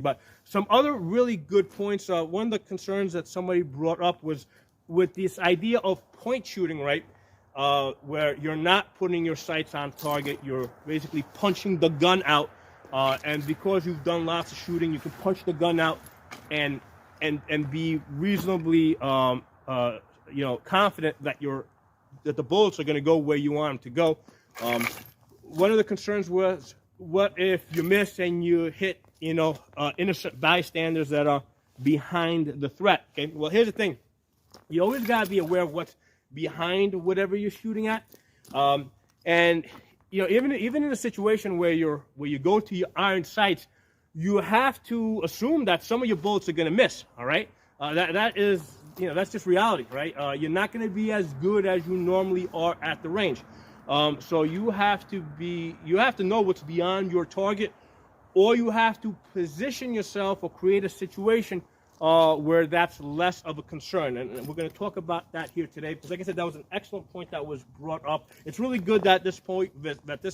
But some other really good points. One of the concerns that somebody brought up was with this idea of point shooting, right? Where you're not putting your sights on target, you're basically punching the gun out, and because you've done lots of shooting, you can punch the gun out and be reasonably, confident that the bullets are going to go where you want them to go. One of the concerns was, what if you miss and you hit, innocent bystanders that are behind the threat? Okay. Well, here's the thing: you always got to be aware of what's behind whatever you're shooting at, and even in a situation where you go to your iron sights, you have to assume that some of your bullets are going to miss. All right, that's just reality, right? You're not going to be as good as you normally are at the range, so you have to know what's beyond your target, or you have to position yourself or create a situation where that's less of a concern. And we're going to talk about that here today, because like I said, that was an excellent point that was brought up. It's really good that this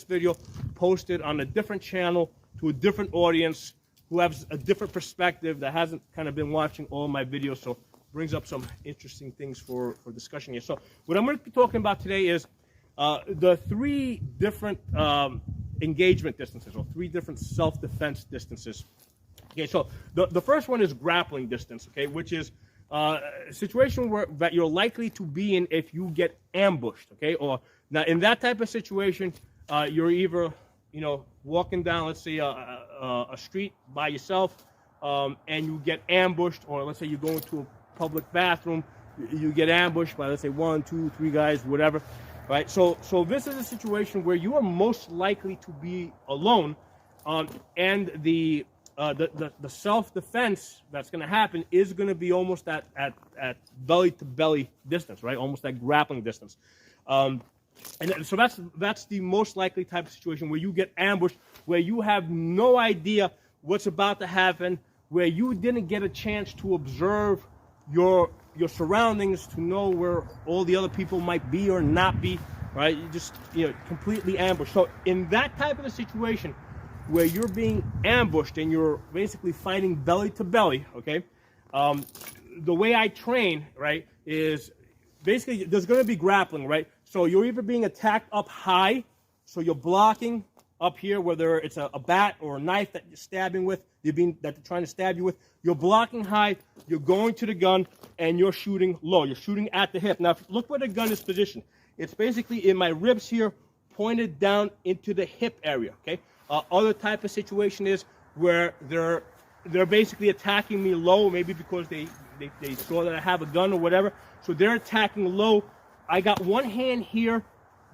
video posted on a different channel to a different audience who has a different perspective, that hasn't kind of been watching all my videos, so brings up some interesting things for discussion here. So what I'm going to be talking about today is the three different engagement distances, or three different self-defense distances. Okay, so the first one is grappling distance, okay, which is a situation that you're likely to be in if you get ambushed, okay? Or now in that type of situation, you're either walking down, let's say a street by yourself, and you get ambushed, or let's say you go into a public bathroom, you get ambushed by, let's say, 1, 2, 3 guys, whatever, right? So this is a situation where you are most likely to be alone, and the self-defense that's going to happen is going to be almost at belly-to-belly distance, right? Almost that grappling distance. And so that's the most likely type of situation where you get ambushed, where you have no idea what's about to happen, where you didn't get a chance to observe your surroundings, to know where all the other people might be or not be, right? You just completely ambushed. So in that type of a situation, where you're being ambushed and you're basically fighting belly to belly, okay? The way I train, right, is basically there's going to be grappling, right? So you're either being attacked up high, so you're blocking up here, whether it's a bat or a knife that you're stabbing with, that they're trying to stab you with. You're blocking high, you're going to the gun, and you're shooting low. You're shooting at the hip. Now, look where the gun is positioned. It's basically in my ribs here, pointed down into the hip area, okay? Other type of situation is where they're basically attacking me low, maybe because they saw that I have a gun or whatever. So they're attacking low. I got one hand here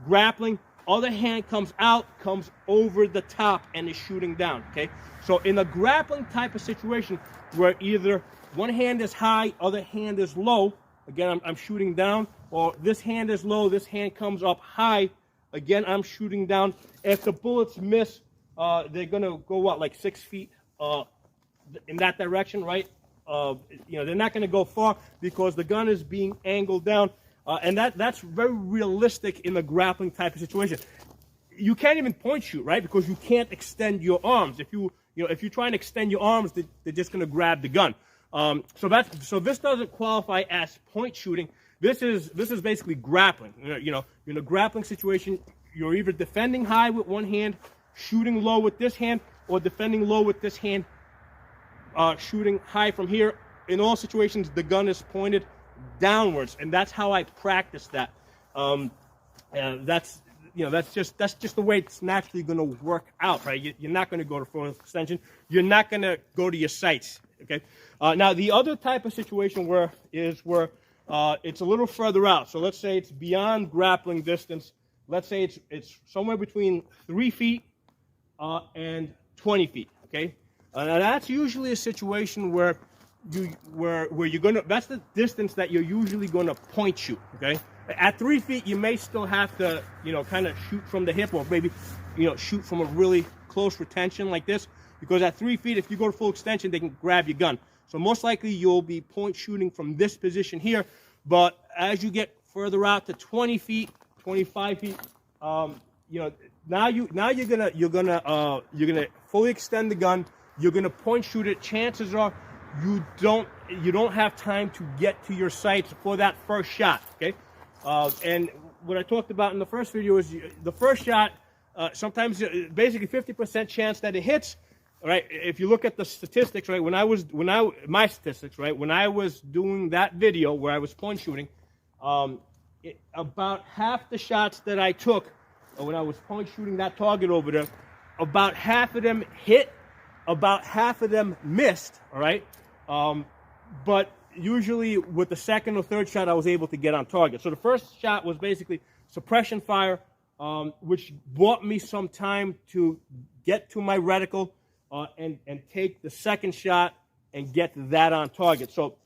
grappling, other hand comes out, comes over the top, and is shooting down, okay? So in a grappling type of situation where either one hand is high, other hand is low, again, I'm shooting down, or this hand is low, this hand comes up high, again, I'm shooting down. If the bullets miss, they're going to go, like 6 feet in that direction, right? They're not going to go far because the gun is being angled down. And that's very realistic in a grappling type of situation. You can't even point shoot, right? Because you can't extend your arms. If you try and extend your arms, they're just going to grab the gun. So this doesn't qualify as point shooting. This is basically grappling. In a grappling situation, you're either defending high with one hand, shooting low with this hand, or defending low with this hand, shooting high from here. In all situations, the gun is pointed downwards, and that's how I practice that. That's just the way it's naturally going to work out, right? You're not going to go to full extension. You're not going to go to your sights, okay? Now, the other type of situation where it's a little further out. So let's say it's beyond grappling distance. Let's say it's somewhere between 3 feet and 20 feet, okay? Now that's usually a situation where you're gonna, that's the distance that you're usually gonna point shoot, okay? At 3 feet, you may still have to, kind of shoot from the hip, or maybe, shoot from a really close retention like this, because at 3 feet, if you go to full extension, they can grab your gun. So most likely you'll be point shooting from this position here, but as you get further out to 20 feet, 25 feet, now you're gonna fully extend the gun. you're going to point shoot it. Chances are you don't have time to get to your sights for that first shot, okay? And what I talked about in the first video is the first shot, sometimes basically 50% chance that it hits, right? If you look at the statistics, right, my statistics, right, when I was doing that video where I was point shooting, about half the shots that I took when I was point shooting that target over there, about half of them hit, about half of them missed, all right? But usually with the second or third shot, I was able to get on target. So the first shot was basically suppression fire, which bought me some time to get to my reticle and take the second shot and get that on target. So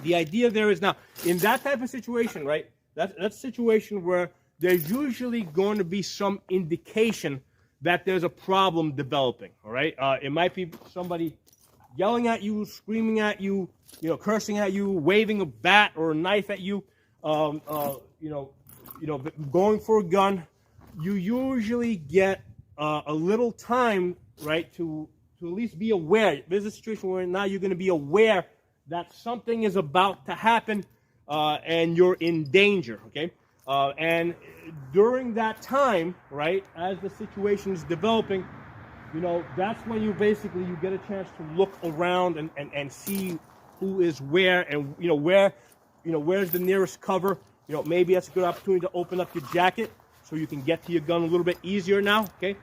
the idea there is now, in that type of situation, right, that's a situation where there's usually going to be some indication that there's a problem developing, all right? It might be somebody yelling at you, screaming at you, cursing at you, waving a bat or a knife at you, going for a gun. You usually get a little time, right, to at least be aware. There's a situation where now you're going to be aware that something is about to happen and you're in danger, okay? And during that time, right, as the situation is developing, that's when you get a chance to look around and see who is where and, where's the nearest cover. Maybe that's a good opportunity to open up your jacket so you can get to your gun a little bit easier now, okay?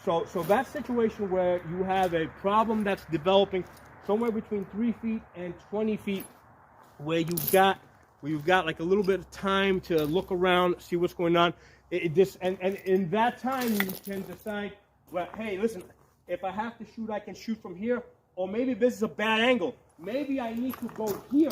So that situation where you have a problem that's developing somewhere between 3 feet and 20 feet where you've got like a little bit of time to look around, see what's going on. And in that time, you can decide, well, hey, listen, if I have to shoot, I can shoot from here. Or maybe this is a bad angle. Maybe I need to go here,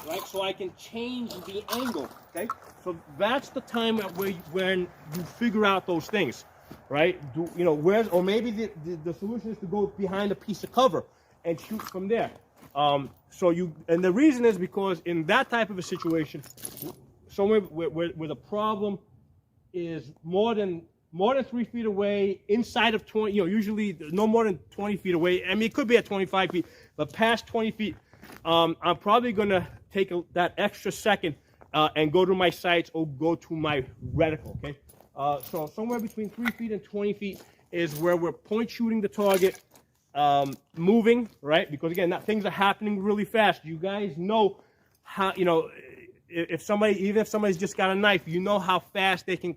right? So I can change the angle, okay? So that's the time when you figure out those things, right? Or maybe the solution is to go behind a piece of cover and shoot from there. And the reason is because in that type of a situation, somewhere where the problem is more than 3 feet away, inside of 20, usually no more than 20 feet away. I mean, it could be at 25 feet, but past 20 feet, I'm probably going to take that extra second and go to my sights or go to my reticle, okay? So somewhere between 3 feet and 20 feet is where we're point shooting the target, moving, right? Because again, things are happening really fast. You guys know how, even if somebody's just got a knife, you know how fast they can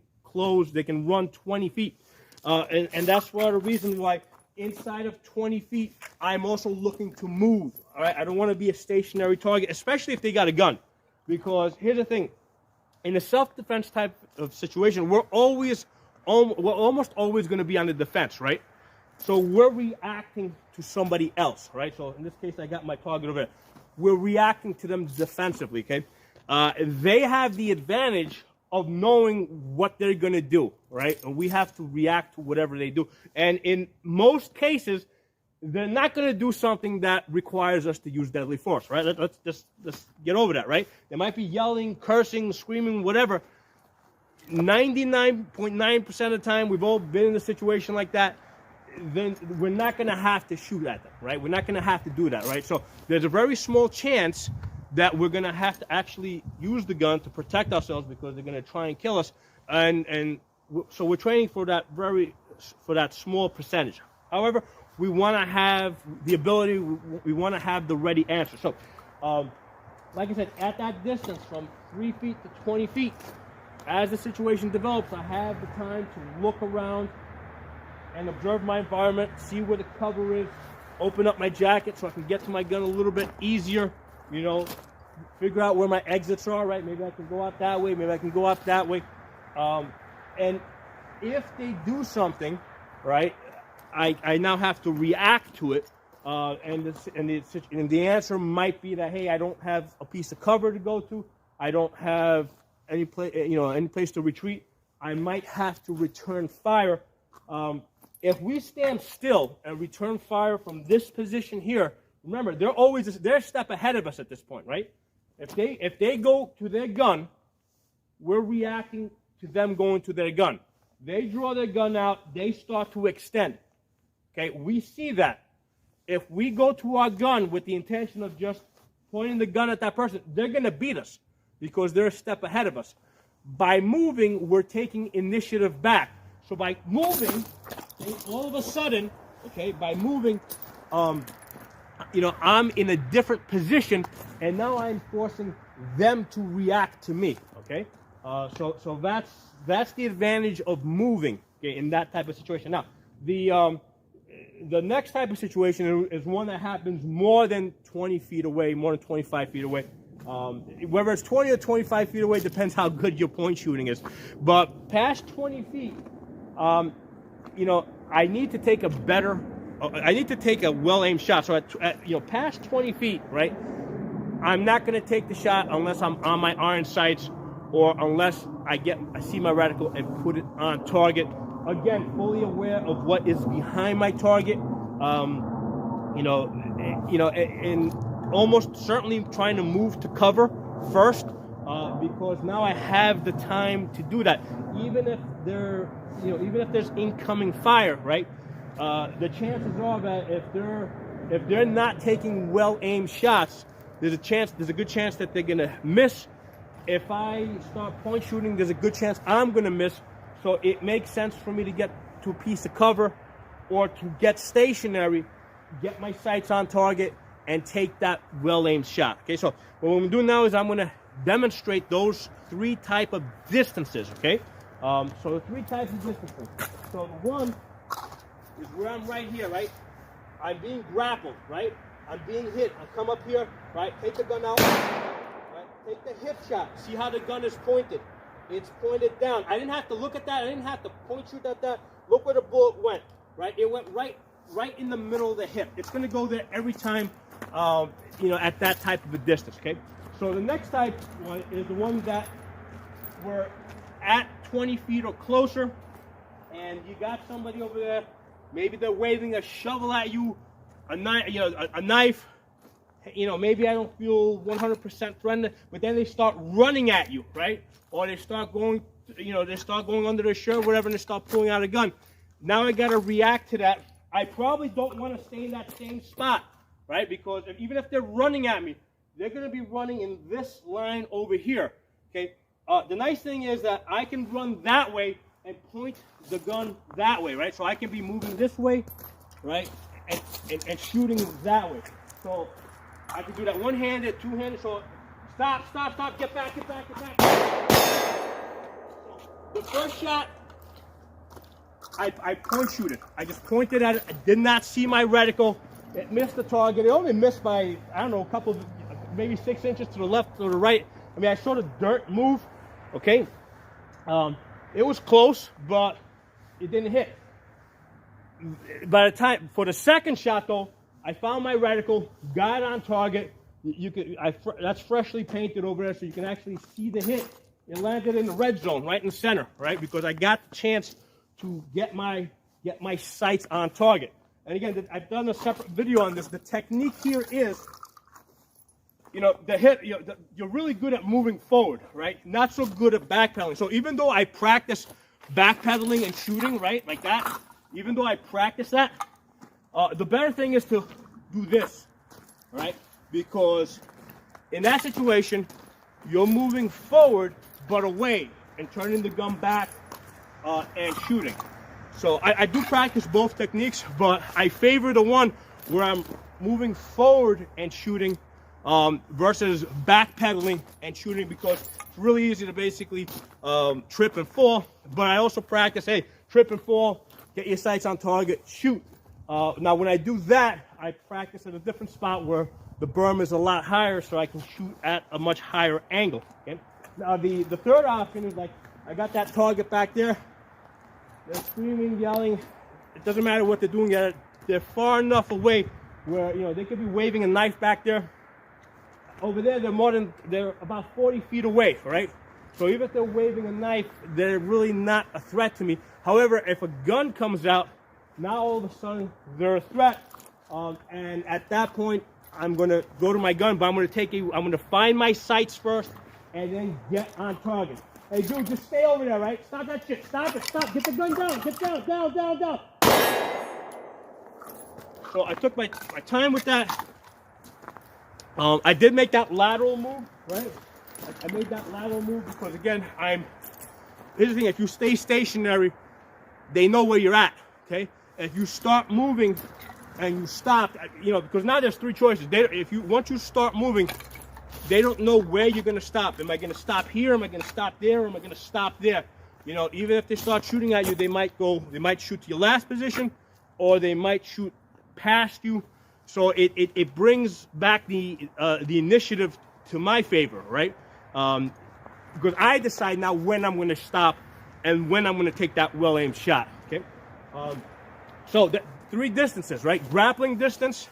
they can run 20 feet. And that's one of the reasons why inside of 20 feet, I'm also looking to move, all right? I don't want to be a stationary target, especially if they got a gun. Because here's the thing, in a self-defense type of situation, we're almost always going to be on the defense, right? So we're reacting to somebody else, right? So in this case, I got my target over there. We're reacting to them defensively, okay? They have the advantage of knowing what they're going to do, right? And we have to react to whatever they do. And in most cases, they're not going to do something that requires us to use deadly force, right? Let's just get over that, right? They might be yelling, cursing, screaming, whatever. 99.9% of the time, we've all been in a situation like that. Then we're not going to have to shoot at them, right? We're not going to have to do that, right? So there's a very small chance that we're going to have to actually use the gun to protect ourselves because they're going to try and kill us. And so we're training for that small percentage. However, we want to have the ability, we want to have the ready answer. So, like I said, at that distance from 3 feet to 20 feet, as the situation develops, I have the time to look around and observe my environment, see where the cover is, open up my jacket so I can get to my gun a little bit easier, figure out where my exits are, right? Maybe I can go out that way, maybe I can go out that way. And if they do something, right, I now have to react to it, and the answer might be that, hey, I don't have a piece of cover to go to, I don't have any place to retreat. I might have to return fire. If we stand still and return fire from this position here, remember they're a step ahead of us at this point, right? If they go to their gun, we're reacting to them going to their gun. They draw their gun out, they start to extend. Okay, we see that. if we go to our gun with the intention of just pointing the gun at that person, they're going to beat us because they're a step ahead of us. By moving, we're taking initiative back. So by moving, all of a sudden, okay, by moving, you know, I'm in a different position, and now I'm forcing them to react to me. Okay, so that's the advantage of moving, okay, in that type of situation. Now, the next type of situation is one that happens more than 20 feet away, more than 25 feet away. Whether it's 20 or 25 feet away depends how good your point shooting is. But past 20 feet, you know, I need to take a well-aimed shot. So at you know, past 20 feet, right, I'm not going to take the shot unless I'm on my iron sights or unless I see my reticle and put it on target. Again, fully aware of what is behind my target. You know, and almost certainly trying to move to cover first, because now I have the time to do that. Even if there's incoming fire, right? The chances are that if they're not taking well-aimed shots, there's a good chance that they're gonna miss. If I start point shooting, there's a good chance I'm gonna miss. So it makes sense for me to get to a piece of cover or to get stationary, get my sights on target, and take that well-aimed shot. Okay, so what I'm doing now is I'm gonna demonstrate those three type of distances, okay? So the three types of distances. So the one is where I'm right here, right? I'm being grappled, right? I'm being hit. I come up here, right? Take the gun out, right? Take the hip shot. See how the gun is pointed? It's pointed down. I didn't have to look at that. I didn't have to point shoot at that. Look where the bullet went, right? It went right in the middle of the hip. It's going to go there every time, you know, at that type of a distance, okay? So the next type one is the one that we're at 20 feet or closer, and you got somebody over there. Maybe they're waving a shovel at you, a knife, you know, a knife. You know, maybe I don't feel 100% threatened, but then they start running at you, right? Or they start going, you know, they start going under their shirt, whatever, and they start pulling out a gun. Now I got to react to that. I probably don't want to stay in that same spot, right? Because even if they're running at me, they're going to be running in this line over here, okay? The nice thing is that I can run that way and point the gun that way, right? So I can be moving this way, right, and shooting that way. So I can do that one-handed, two-handed. So stop, get back. So the first shot, I point shoot it. I just pointed at it. I did not see my reticle. It missed the target. It only missed by, I don't know, a couple, maybe 6 inches to the left or the right. I mean, I saw the dirt move, okay? It was close, but it didn't hit. By the time, for the second shot though, I found my reticle, got it on target. That's freshly painted over there, so you can actually see the hit. It landed in the red zone, right in the center, right? Because I got the chance to get my sights on target. And again, I've done a separate video on this. The technique here is, you know, the hit, you're really good at moving forward, right? Not so good at backpedaling. So even though I practice backpedaling and shooting, right, like that, even though I practice that, the better thing is to do this, right? Because in that situation, you're moving forward but away and turning the gun back and shooting. So I do practice both techniques, but I favor the one where I'm moving forward and shooting versus backpedaling and shooting, because it's really easy to basically trip and fall. But I also practice, hey, trip and fall, get your sights on target, shoot. Now when I do that, I practice at a different spot where the berm is a lot higher, so I can shoot at a much higher angle. Okay? Now the third option is, like, I got that target back there. They're screaming, yelling. It doesn't matter what they're doing yet. They're far enough away where, you know, they could be waving a knife back there. Over there, they're about 40 feet away, right? So even if they're waving a knife, they're really not a threat to me. However, if a gun comes out, now all of a sudden they're a threat. And at that point, I'm gonna go to my gun, but I'm gonna find my sights first and then get on target. Hey, dude, just stay over there, right? Stop that shit. Stop it. Stop. Get the gun down. Get down. So I took my time with that. I did make that lateral move, right? I made that lateral move because, again, here's the thing, if you stay stationary, they know where you're at, okay? If you start moving and you stop, because now there's three choices. Once you start moving, they don't know where you're going to stop. Am I going to stop here? Am I going to stop there? Or am I going to stop there? Even if they start shooting at you, they might shoot to your last position, or they might shoot past you. So it brings back the initiative to my favor, right? Because I decide now when I'm going to stop and when I'm going to take that well-aimed shot, okay? So the three distances, right? Grappling distance,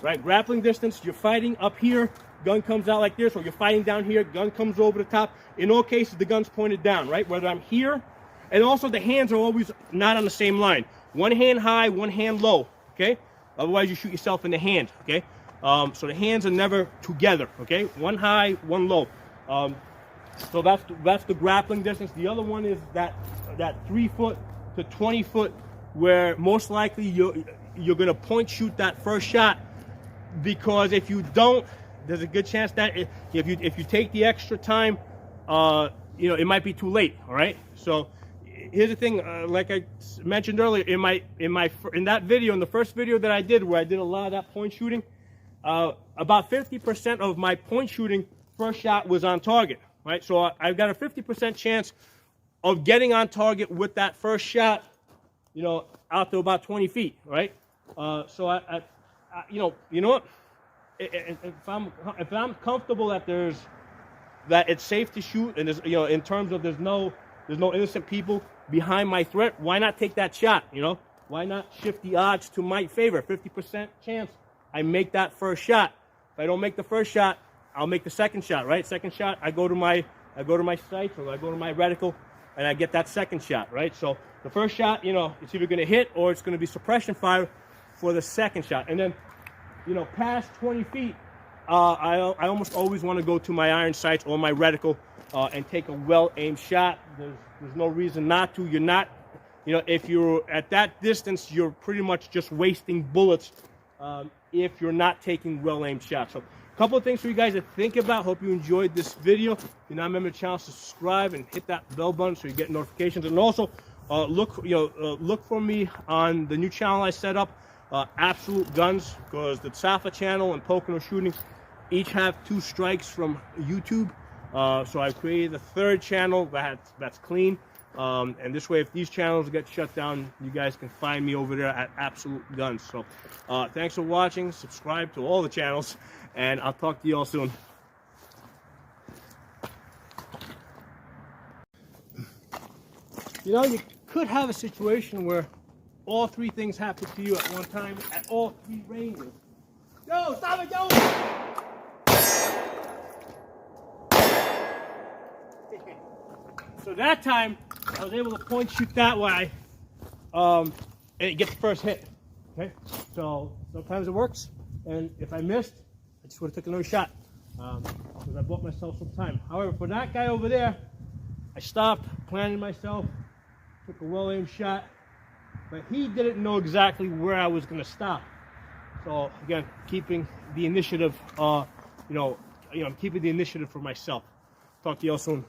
right? Grappling distance, you're fighting up here, gun comes out like this, or you're fighting down here, gun comes over the top. In all cases, the gun's pointed down, right? Whether I'm here, and also the hands are always not on the same line. One hand high, one hand low, okay? Otherwise, you shoot yourself in the hand, okay? So the hands are never together, okay? One high, one low. So that's the grappling distance. The other one is that 3 foot to 20 foot, where most likely you're gonna point shoot that first shot, because if you don't, there's a good chance that if you take the extra time, it might be too late. All right. So here's the thing, like I mentioned earlier, in that video, in the first video that I did, where I did a lot of that point shooting, about 50% of my point shooting first shot was on target, right? So I've got a 50% chance of getting on target with that first shot, out to about 20 feet, right? So I you know what? If I'm comfortable that it's safe to shoot, and there's, in terms of there's no innocent people behind my threat, why not take that shot? Why not shift the odds to my favor? 50% chance I make that first shot. If I don't make the first shot, I'll make the second shot, right? Second shot, I go to my sights, or I go to my reticle, and I get that second shot, right? So the first shot, it's either going to hit or it's going to be suppression fire for the second shot. And then, past 20 feet, I almost always want to go to my iron sights or my reticle and take a well-aimed shot. There's no reason not to. You're not, if you're at that distance, you're pretty much just wasting bullets if you're not taking well-aimed shots. So a couple of things for you guys to think about. Hope you enjoyed this video. If you're not a member of the channel, subscribe and hit that bell button so you get notifications. And also look for me on the new channel I set up, Absolute Guns, because the Safa channel and Pocono Shooting each have 2 strikes from YouTube. So I created a 3rd channel that's clean. And this way, if these channels get shut down, you guys can find me over there at Absolute Guns. So thanks for watching. Subscribe to all the channels, and I'll talk to you all soon. You could have a situation where all 3 things happen to you at one time at all 3 ranges. Yo, stop it, yo! So that time, I was able to point shoot that way, and get the first hit. Okay, so sometimes it works, and if I missed, I just would have took another shot, because I bought myself some time. However, for that guy over there, I stopped, planted myself, took a well-aimed shot, but he didn't know exactly where I was going to stop. So again, keeping the initiative, I'm keeping the initiative for myself. Talk to you all soon.